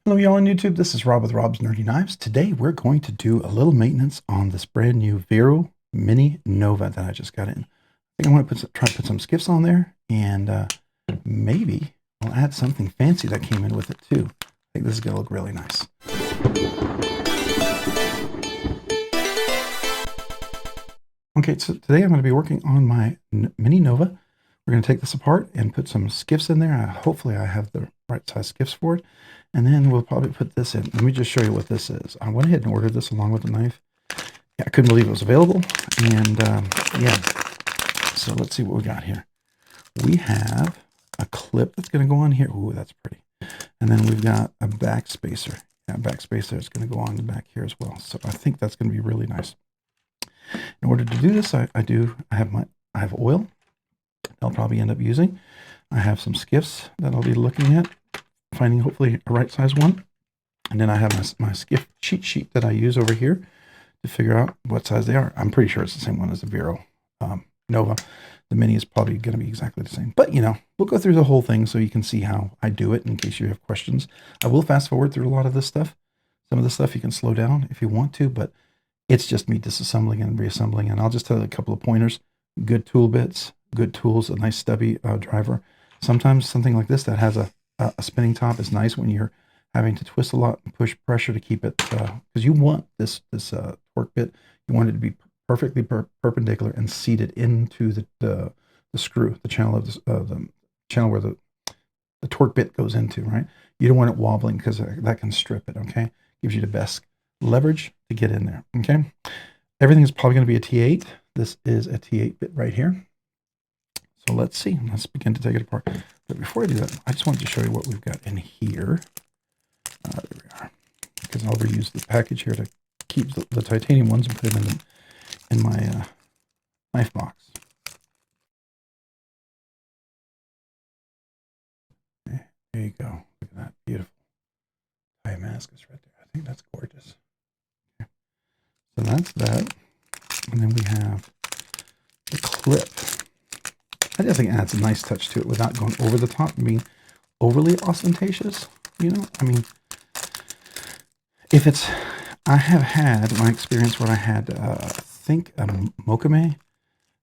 Hello y'all on YouTube, this is Rob with Rob's Nerdy Knives. Today we're going to do a little maintenance on this brand new Vero Mini Nova that I just got in. I think I want to try to put some skiffs on there, and maybe I'll add something fancy that came in with it too. I think this is going to look really nice. Okay, so today I'm going to be working on my Mini Nova. We're going to take this apart and put some skiffs in there. Hopefully I have the right size skiffs for it. And then we'll probably put this in. Let me just show you what this is. I went ahead and ordered this along with the knife. Yeah, I couldn't believe it was available. And yeah, so let's see what we got here. We have a clip that's going to go on here. Ooh, that's pretty. And then we've got a back spacer. Yeah, back spacer is going to go on the back here as well. So I think that's going to be really nice. In order to do this, I have oil I'll probably end up using. I have some skiffs that I'll be looking at, finding hopefully a right size one. And then I have my skiff cheat sheet that I use over here to figure out what size they are. I'm pretty sure it's the same one as the Vero Nova. The Mini is probably going to be exactly the same. But, you know, we'll go through the whole thing so you can see how I do it in case you have questions. I will fast forward through a lot of this stuff. Some of the stuff you can slow down if you want to, but it's just me disassembling and reassembling. And I'll just tell you a couple of pointers. Good tool bits, good tools, a nice stubby driver. Sometimes something like this that has a spinning top is nice when you're having to twist a lot and push pressure to keep it, because you want this torque bit, you want it to be perfectly perpendicular and seated into the screw, the channel of the channel where the torque bit goes into, right? You don't want it wobbling because that can strip it, okay? Gives you the best leverage to get in there, okay? Everything is probably going to be a T8. This is a T8 bit right here. So let's see. Let's begin to take it apart. But before I do that, I just wanted to show you what we've got in here. There we are. Because I'll reuse the package here to keep the titanium ones and put them in my knife box. Okay, there you go. Look at that. Beautiful. Timascus right there. I think that's gorgeous. Okay. So that's that. And then we have the clip. I just think it adds a nice touch to it without going over the top and being overly ostentatious. You know, I mean, if it's, I have had my experience where I had, I think, Mokame.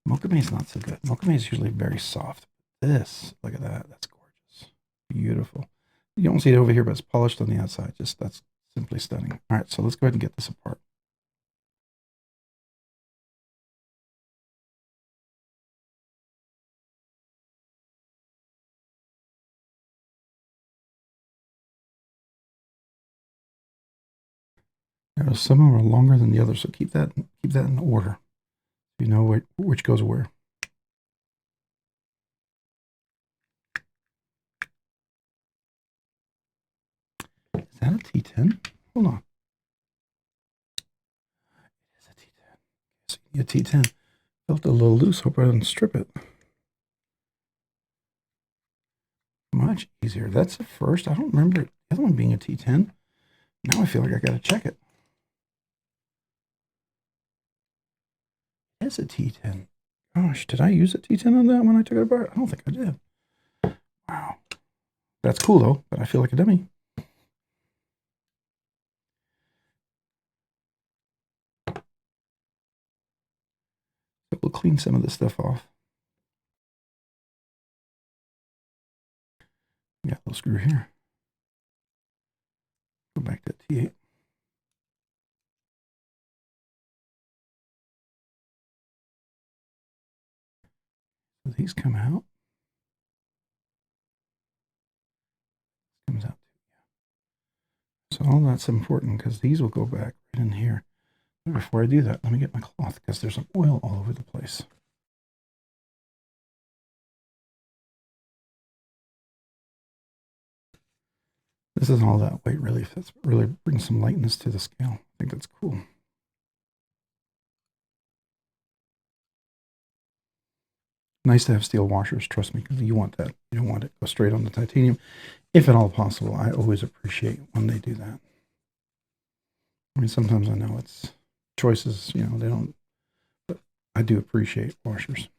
Mokame is not so good. Mokame is usually very soft. This, look at that. That's gorgeous. Beautiful. You don't see it over here, but it's polished on the outside. Just, that's simply stunning. All right, so let's go ahead and get this apart. Some of them are longer than the others, so keep that in order. You know which goes where. Is that a T10? Hold on. It is a T10. So you need a T10. Felt a little loose. Hope I didn't strip it. Much easier. That's the first. I don't remember the other one being a T10. Now I feel like I got to check it. It's a T10. Gosh, did I use a T10 on that when I took it apart? I don't think I did. Wow. That's cool, though, but I feel like a dummy. So we'll clean some of this stuff off. We got a little screw here. Go back to T8. So these come out. Comes out. So all that's important because these will go back right in here. But before I do that, let me get my cloth because there's some oil all over the place. This is all that weight relief. That's really brings some lightness to the scale. I think that's cool. Nice to have steel washers, trust me, because you want that. You don't want it to go straight on the titanium. If at all possible, I always appreciate when they do that. I mean, sometimes I know it's choices, you know, they don't, but I do appreciate washers.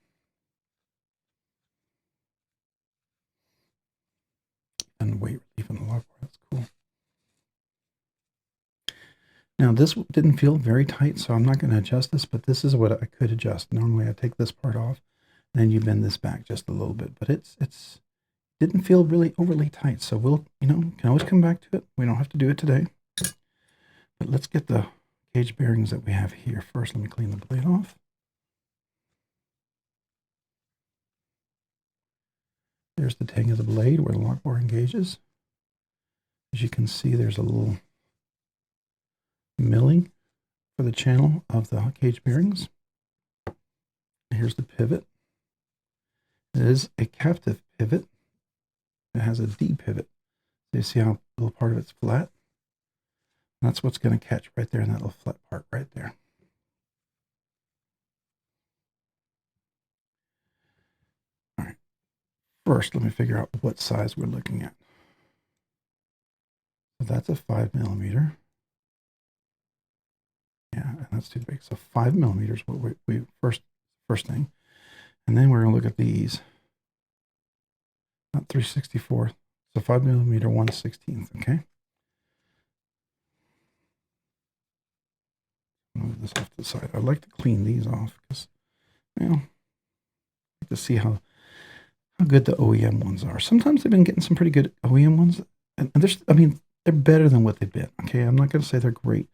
And weight relief in the lower part, that's cool. Now this didn't feel very tight, so I'm not going to adjust this, but this is what I could adjust. Normally I take this part off, then you bend this back just a little bit, but it's didn't feel really overly tight. So we'll, can always come back to it. We don't have to do it today. But let's get the cage bearings that we have here first. Let me clean the blade off. There's the tang of the blade where the lock bar engages. As you can see, there's a little milling for the channel of the cage bearings. Here's the pivot. It is a captive pivot. It has a D pivot. So you see how a little part of it's flat? That's what's going to catch right there in that little flat part right there. All right. First, let me figure out what size we're looking at. So that's a 5mm. Yeah, and that's too big. So 5mm, what we first thing. And then we're going to look at these. Not 3/64. So 5mm 1/16. Okay. Move this off to the side. I'd like to clean these off because, I like to see how good the OEM ones are. Sometimes they've been getting some pretty good OEM ones, and they're better than what they've been. Okay, I'm not going to say they're great,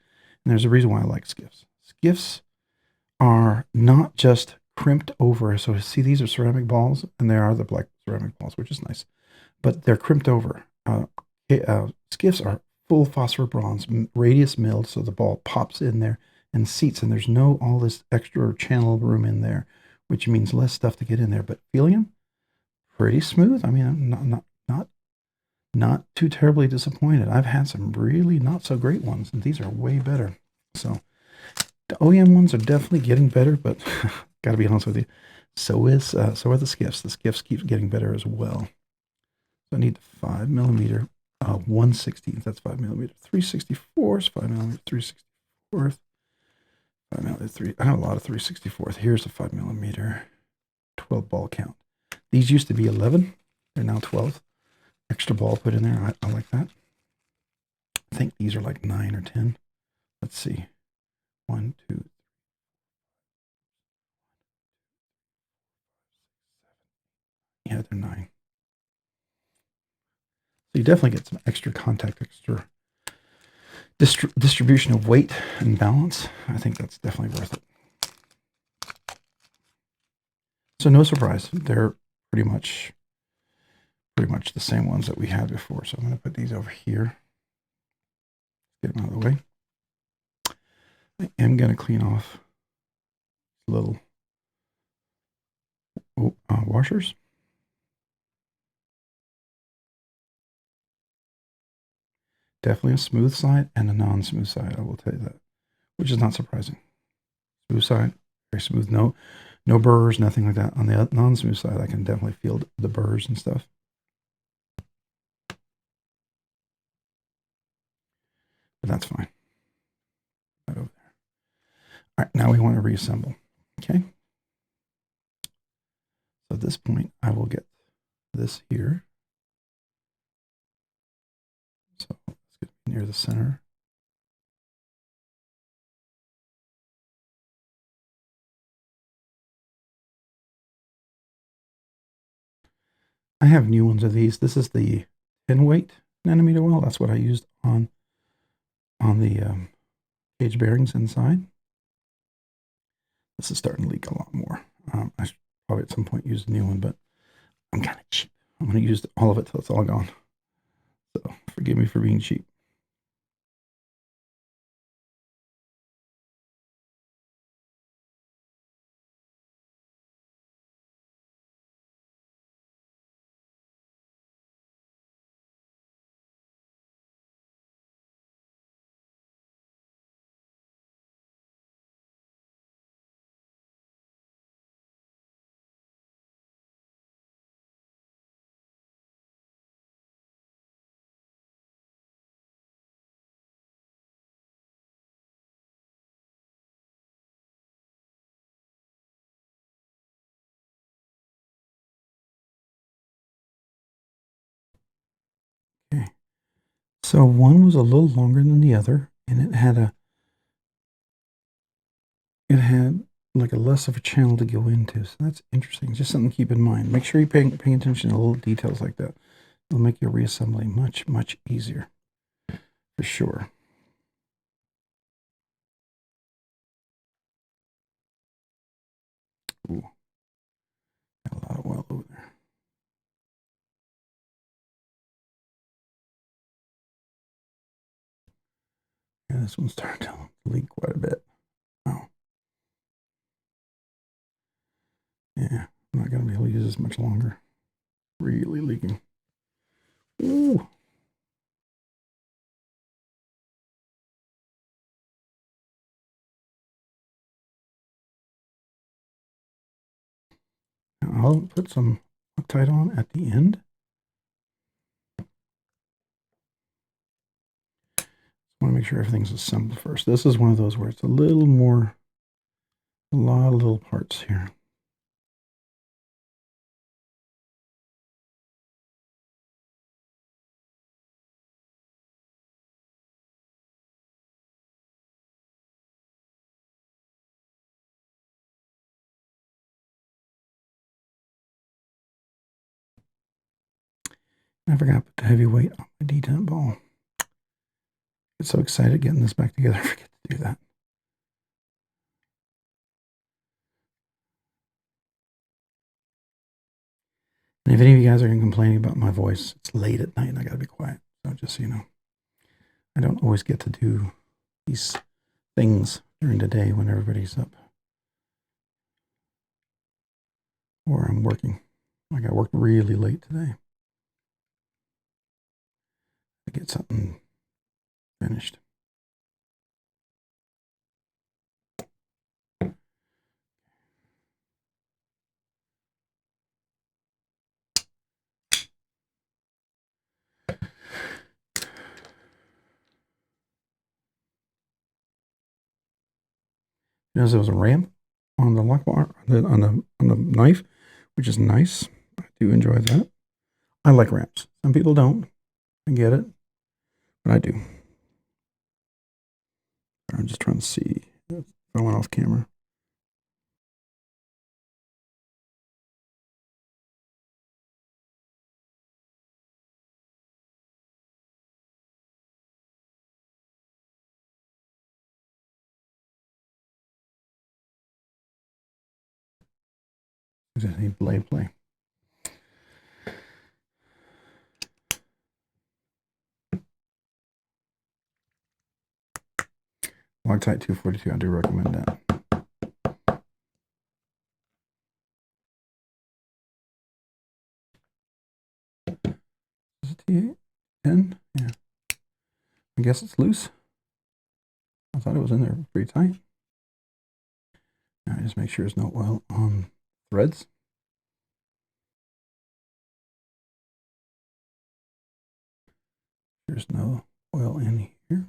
and there's a reason why I like Skiffs. Skiffs are not just crimped over. So see, these are ceramic balls, and they are the black ceramic balls, which is nice, but they're crimped over. Skiffs are full phosphor bronze, radius milled, so the ball pops in there and seats, and there's no all this extra channel room in there, which means less stuff to get in there. But feeling them, pretty smooth. I mean, I'm not too terribly disappointed. I've had some really not so great ones, and these are way better. So the OEM ones are definitely getting better, but got to be honest with you, so are the Skiffs. The Skiffs keep getting better as well. So I need 5mm 1/16. That's 5mm 3/64. 5mm 3/64. 5mm 3. I have a lot of 3/64. Here's a 5mm 12 ball count. These used to be 11. They're now 12. Extra ball put in there. I like that. I think these are like 9 or 10. Let's see. 1, 2. Yeah, they're 9. So you definitely get some extra contact, extra distribution of weight and balance. I think that's definitely worth it. So no surprise, they're pretty much the same ones that we had before. So I'm going to put these over here. Get them out of the way. I am going to clean off little washers. Definitely a smooth side and a non-smooth side, I will tell you that, which is not surprising. Smooth side, very smooth, no burrs, nothing like that. On the non-smooth side, I can definitely feel the burrs and stuff. But that's fine. Right over there. All right, now we want to reassemble. Okay. So at this point, I will get this here. So let's get near the center. I have new ones of these. This is the 10 weight nanometer well. That's what I used on the cage bearings inside. This is starting to leak a lot more. I should probably at some point use a new one, but I'm kind of cheap. I'm going to use all of it till it's all gone. So forgive me for being cheap. Okay. So one was a little longer than the other, and it had a it had like a less of a channel to go into. So that's interesting. Just something to keep in mind. Make sure you're paying attention to little details like that. It'll make your reassembly much, much easier for sure. Ooh, got a lot of oil over there. Yeah, this one's starting to leak quite a bit. Wow. Yeah, I'm not going to be able to use this much longer. Really leaking. Ooh. Now I'll put some Loctite on at the end. I want to make sure everything's assembled first. This is one of those where it's a little more, a lot of little parts here. I forgot to put the heavy weight on my detent ball. Get so excited getting this back together, I forget to do that. And if any of you guys are complaining about my voice, it's late at night and I gotta be quiet. So just so you know, I don't always get to do these things during the day when everybody's up. Or I'm working. Like I worked really late today to get something finished. Notice there was a ramp on the lock bar, on the knife, which is nice. I do enjoy that. I like ramps. Some people don't. I get it, but I do. I'm just trying to see if I went off camera. I just need blade play. Loctite 242, I do recommend that. Is it T10? Yeah. I guess it's loose. I thought it was in there pretty tight. Now I just make sure there's no oil on threads. There's no oil in here.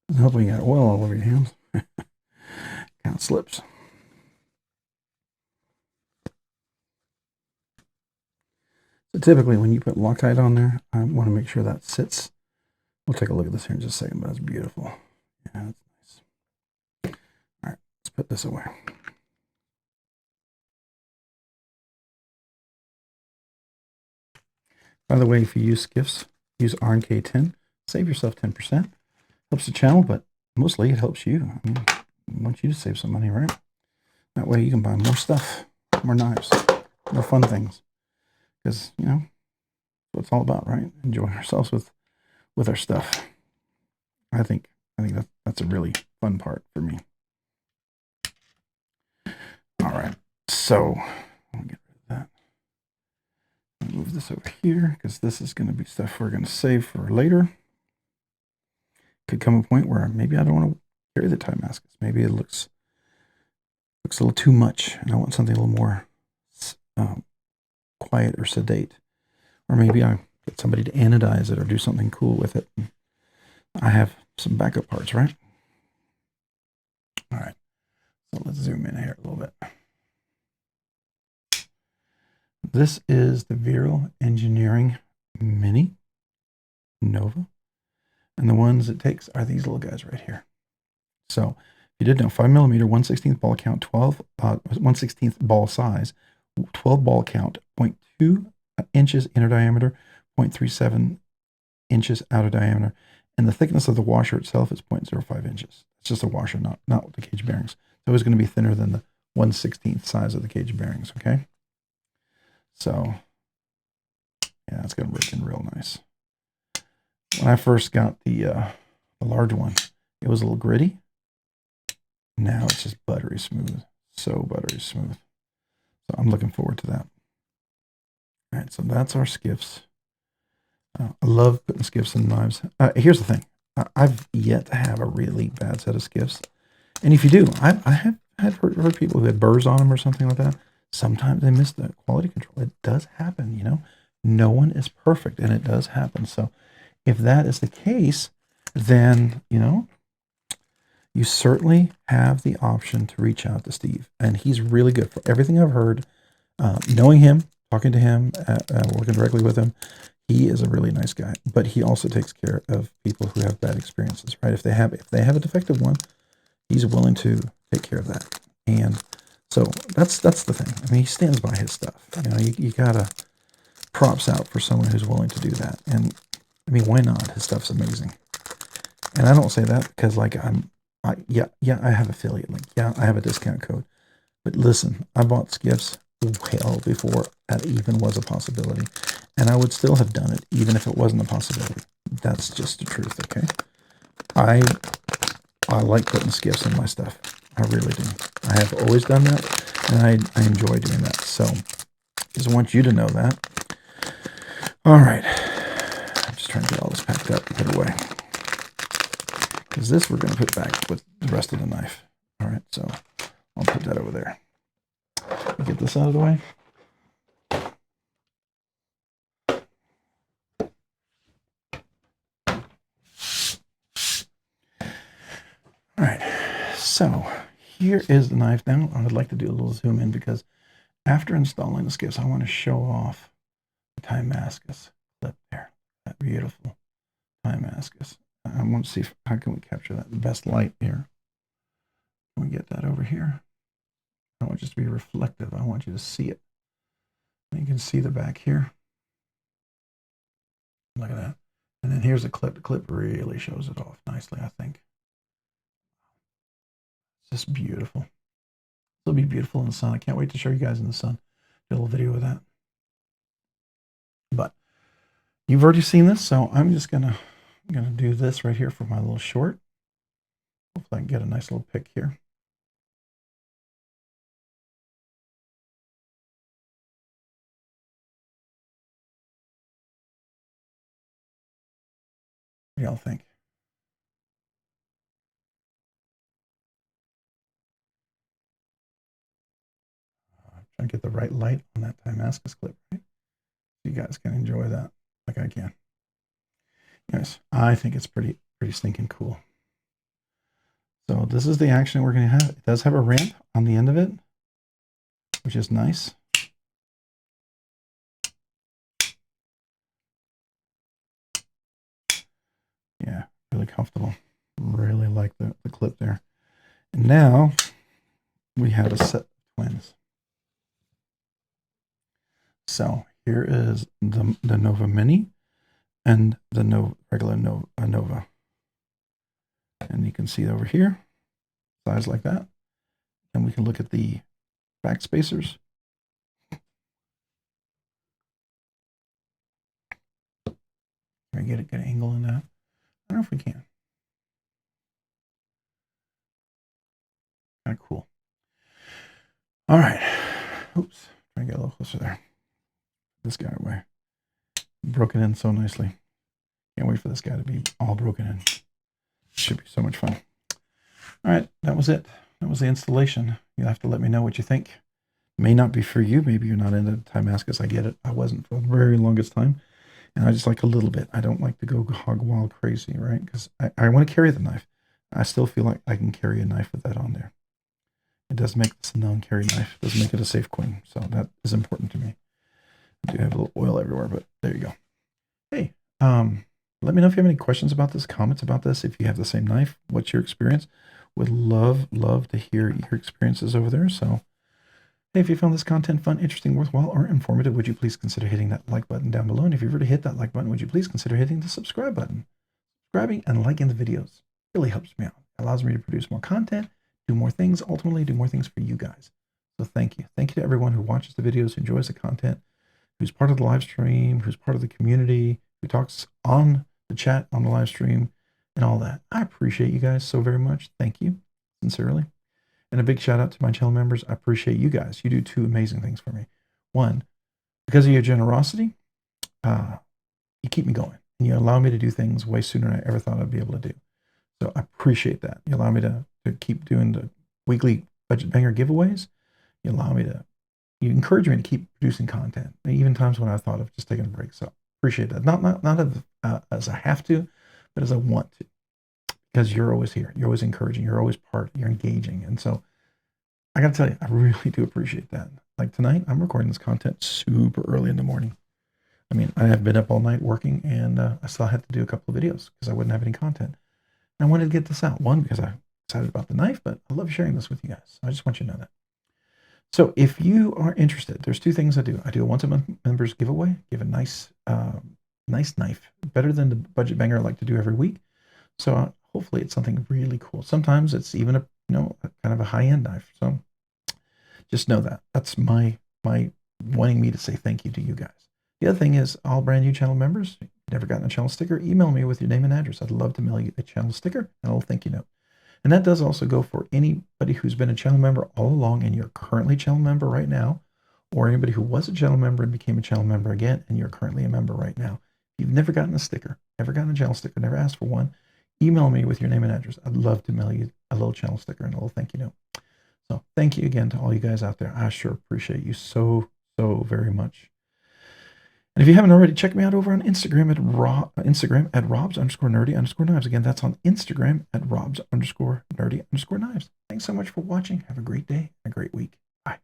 Doesn't help when you got oil all over your hands. Kind of slips. typically when you put Loctite on there, I want to make sure that sits. We'll take a look at this here in just a second, but that's beautiful. Yeah, that's nice. All right, let's put this away. By the way, if you use Skiffs, use RNK10, save yourself 10%. Helps the channel, but mostly it helps you. I mean, I want you to save some money, right? That way you can buy more stuff, more knives, more fun things. Because, you know, that's what it's all about, right? Enjoying ourselves with our stuff. I think that's a really fun part for me. All right, so I'll get rid of that. I'll move this over here because this is going to be stuff we're going to save for later. Could come a point where maybe I don't want to carry the Timascus. Maybe it looks a little too much, and I want something a little more quiet or sedate. Or maybe I get somebody to anodize it or do something cool with it. I have some backup parts, right? All right, so let's zoom in here a little bit. This is the Vero Engineering Mini Nova. And the ones it takes are these little guys right here. So if you didn't know, 5mm, 1/16 ball count, 1/16 ball size, 12 ball count, 0.2 inches inner diameter, 0.37 inches outer diameter, and the thickness of the washer itself is 0.05 inches. It's just a washer, not the cage bearings. So it's going to be thinner than the 1/16 size of the cage bearings, okay? So, yeah, it's going to work in real nice. When I first got the large one, it was a little gritty. Now it's just buttery smooth. So buttery smooth. So I'm looking forward to that. All right, so that's our Skiffs. I love putting Skiffs in knives. Here's the thing. I've yet to have a really bad set of Skiffs. And if you do, I have heard people who had burrs on them or something like that. Sometimes they miss the quality control. It does happen, you know. No one is perfect, and it does happen. So if that is the case, then, you know, you certainly have the option to reach out to Steve. And he's really good. For everything I've heard, knowing him, talking to him, working directly with him, he is a really nice guy. But he also takes care of people who have bad experiences, right? If they have a defective one, he's willing to take care of that. And so that's the thing. I mean, he stands by his stuff. You know, you gotta props out for someone who's willing to do that. And I mean, why not? His stuff's amazing. And I don't say that because, like, I have affiliate link. Yeah, I have a discount code. But listen, I bought Skiffs well before that even was a possibility. And I would still have done it even if it wasn't a possibility. That's just the truth, okay? I like putting Skiffs in my stuff. I really do. I have always done that, and I enjoy doing that. So just want you to know that. All right. I'm just trying to get all this packed up and put away. Because this we're going to put back with the rest of the knife. All right, so I'll put that over there. Get this out of the way. All right, so here is the knife now. I would like to do a little zoom in because after installing the Skiffs, I want to show off the Timascus clip there. That beautiful Timascus. I want to see how can we capture that in the best light here. Can we get that over here? I want it just to be reflective. I want you to see it. And you can see the back here. Look at that. And then here's the clip. The clip really shows it off nicely, I think. It's just beautiful. It'll be beautiful in the sun. I can't wait to show you guys in the sun. Do a little video of that. But you've already seen this, so I'm just gonna do this right here for my little short. Hopefully I can get a nice little pic here. What do y'all think? Trying to get the right light on that Timascus clip, right? So you guys can enjoy that like I can. Yes, I think it's pretty stinking cool. So this is the action we're going to have. It does have a ramp on the end of it, which is nice. really comfortable. Really like the clip there. And now we have a set of twins. So here is the Nova Mini and the regular Nova. And you can see over here, size like that. And we can look at the back spacers. Can we get a good angle in that? I don't know if we can. Kind of cool. All right. Oops. Try to get a little closer there. This guy away. Broken in so nicely. Can't wait for this guy to be all broken in. Should be so much fun. All right. That was it. That was the installation. You'll have to let me know what you think. May not be for you. Maybe you're not into Timascus. I get it. I wasn't for the very longest time. And I just like a little bit. I don't like to go hog wild crazy, right? Because I want to carry the knife. I still feel like I can carry a knife with that on there. It does make this a non-carry knife. It does make it a safe queen. So that is important to me. I do have a little oil everywhere, but there you go. Hey, let me know if you have any questions about this, comments about this. If you have the same knife, what's your experience? Would love to hear your experiences over there. So, hey, if you found this content fun, interesting, worthwhile, or informative, would you please consider hitting that like button down below? And if you've already hit that like button, would you please consider hitting the subscribe button? Subscribing and liking the videos really helps me out. It allows me to produce more content, do more things, ultimately do more things for you guys. So thank you. Thank you to everyone who watches the videos, who enjoys the content, who's part of the live stream, who's part of the community, who talks on the chat, on the live stream, and all that. I appreciate you guys so very much. Thank you, sincerely. And a big shout out to my channel members. I appreciate you guys. You do two amazing things for me. One, because of your generosity, you keep me going. And you allow me to do things way sooner than I ever thought I'd be able to do. So I appreciate that. You allow me to keep doing the weekly budget banger giveaways. You allow me to, you encourage me to keep producing content, even times when I thought of just taking a break. So appreciate that. Not as I have to, but as I want to, because you're always here. You're always encouraging. You're always you're engaging. And so I got to tell you, I really do appreciate that. Like tonight, I'm recording this content super early in the morning. I mean, I have been up all night working, and I still had to do a couple of videos because I wouldn't have any content. And I wanted to get this out. One, because I'm excited about the knife, but I love sharing this with you guys. I just want you to know that. So if you are interested, there's two things I do. I do a once-a-month members giveaway. Give a nice knife, better than the budget banger I like to do every week. So hopefully it's something really cool. Sometimes it's even a kind of a high-end knife. So just know that. That's my wanting me to say thank you to you guys. The other thing is, all brand new channel members, never gotten a channel sticker, email me with your name and address. I'd love to mail you a channel sticker and a little thank you note. And that does also go for anybody who's been a channel member all along and you're currently a channel member right now, or anybody who was a channel member and became a channel member again and you're currently a member right now. If you've never gotten a sticker, never gotten a channel sticker, never asked for one, email me with your name and address. I'd love to mail you a little channel sticker and a little thank you note. So thank you again to all you guys out there. I sure appreciate you so very much. And if you haven't already, check me out over on Instagram at Robs_nerdy_knives. Again, that's on Instagram at Robs_nerdy_knives. Thanks so much for watching. Have a great day and a great week. Bye.